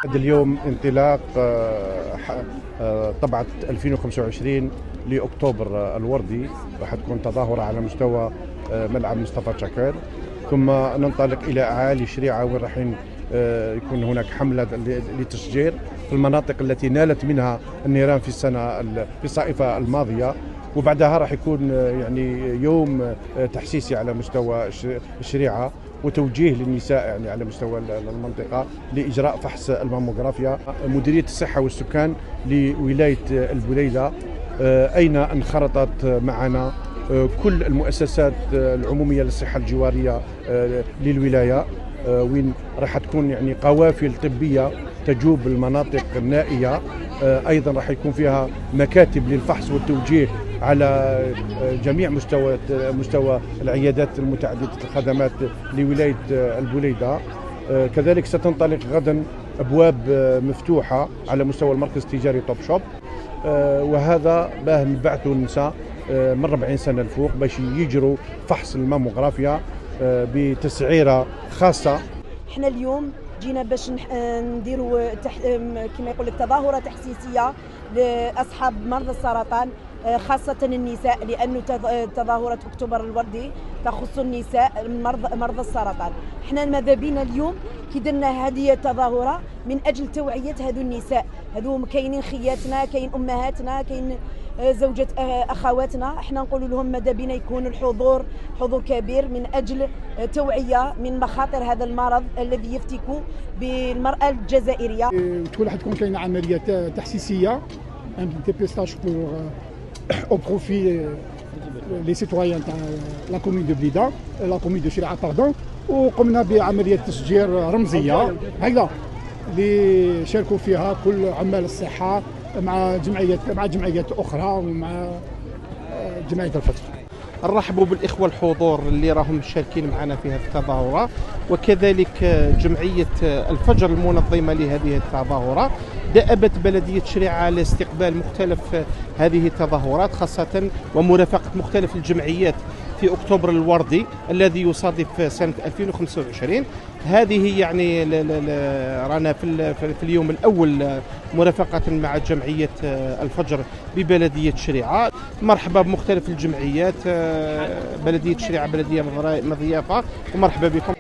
اليوم انطلاق طبعة 2025 لأكتوبر الوردي. راح تكون تظاهرة على مستوى ملعب مصطفى شاكر، ثم ننطلق إلى أعالي شريعة وين راح يكون هناك حملة لتشجير في المناطق التي نالت منها النيران في الصائفة الماضية. وبعدها راح يكون يعني يوم تحسيسي على مستوى الشريعة وتوجيه للنساء يعني على مستوى المنطقة لإجراء فحص الماموغرافيا. مديرية الصحة والسكان لولاية البليدة أين انخرطت معنا كل المؤسسات العمومية للصحة الجوارية للولاية، وين راح تكون يعني قوافل طبية تجوب المناطق النائية. أيضا راح يكون فيها مكاتب للفحص والتوجيه على جميع مستوى العيادات المتعددة الخدمات لولاية البليدة. كذلك ستنطلق غدا أبواب مفتوحة على مستوى المركز التجاري توب شوب، وهذا باه نبعثوا النساء من 40 سنة الفوق باش يجروا فحص الماموغرافيا بتسعيرة خاصة. احنا اليوم جينا باش نديروا كما يقول لك تظاهرة تحسيسية لأصحاب مرضى السرطان، خاصة النساء، لأنه تظاهرة أكتوبر الوردي تخص النساء مرضى السرطان. احنا ماذا بينا اليوم كي درنا هذه التظاهرة من أجل توعية هذو النساء، هذو كاينين خياتنا، كاين أمهاتنا، كاين زوجة أخواتنا. احنا نقول لهم ماذا بينا يكون الحضور حضور كبير من أجل توعية من مخاطر هذا المرض الذي يفتك بالمرأة الجزائرية. تكون كاينة عملية تحسيسية ان ديبيستاج بور au profit les citoyens تاع لا كومين دو بليده لا كومين دو شريعه باردون، وقمنا بعمليه تشجير رمزيه هكذا اللي شاركوا فيها كل عمال الصحه مع جمعيات اخرى ومع جمعيه الفطر. نرحبوا بالإخوة الحضور اللي راهم مشاركين معنا في هذه التظاهرة، وكذلك جمعية الفجر المنظمة لهذه التظاهرة. دأبت بلدية شريعة على استقبال مختلف هذه التظاهرات، خاصة ومرافقة مختلف الجمعيات في أكتوبر الوردي الذي يصادف سنة 2025. هذه يعني رانا في اليوم الأول مرافقة مع جمعية الفجر ببلدية شريعة. مرحبا بمختلف الجمعيات، بلدية شريعة بلدية مضيافة، ومرحبا بكم.